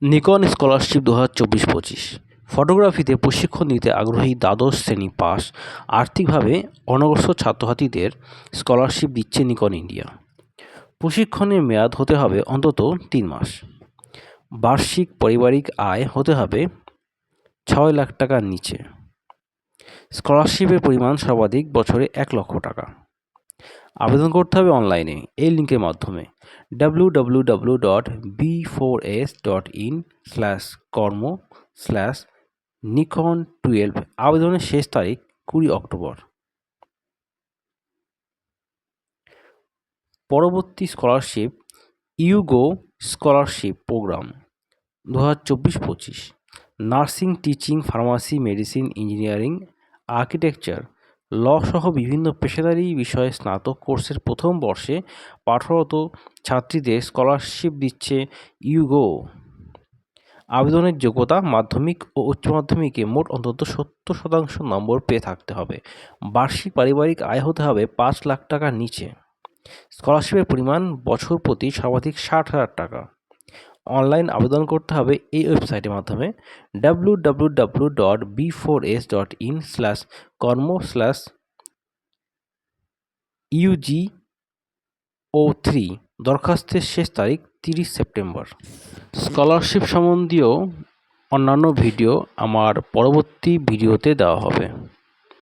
Nikon scholarship 2024-25 ফটোগ্রাফিতে প্রশিক্ষণ নিতে আগ্রহী দ্বাদশ শ্রেণী পাস আর্থিকভাবে অনগ্রসর ছাত্রছাত্রীদের স্কলারশিপ দিচ্ছে নিকন ইন্ডিয়া। প্রশিক্ষণের মেয়াদ হতে হবে অন্তত 3 মাস। বার্ষিক পারিবারিক আয় হতে হবে 6 লাখ টাকার নিচে। স্কলারশিপের পরিমাণ সর্বাধিক বছরে 1 লক্ষ টাকা। আবেদন করতে হবে অনলাইনে এই লিঙ্কের মাধ্যমে www.b4s.in/কর্ম/nikon12। আবেদনের শেষ তারিখ 20 অক্টোবর। পরবর্তী স্কলারশিপ ইউগো scholarship program 2024-25 nursing, teaching, pharmacy, medicine, engineering, architecture, law সহ বিভিন্ন পেশাদারি বিষয়ে স্নাতক কোর্সের প্রথম বর্ষে পাঠরত ছাত্রীদের স্কলারশিপ দিচ্ছে ইউগো। আবেদনের যোগ্যতা মাধ্যমিক ও উচ্চ মাধ্যমিকে মোট অন্তত 70% নম্বর পেয়ে থাকতে হবে। বার্ষিক পারিবারিক আয় হতে হবে 5 লাখ টাকার নিচে। স্কলারশিপের পরিমাণ বছর প্রতি সর্বাধিক 60,000 টাকা। অনলাইন আবেদন করতে হবে এই ওয়েবসাইটের মাধ্যমে www.b4s.in/কর্ম/UGO3। দরখাস্তের শেষ তারিখ 30 সেপ্টেম্বর। স্কলারশিপ সম্বন্ধীয় অন্যান্য ভিডিও আমার পরবর্তী ভিডিওতে দেওয়া হবে।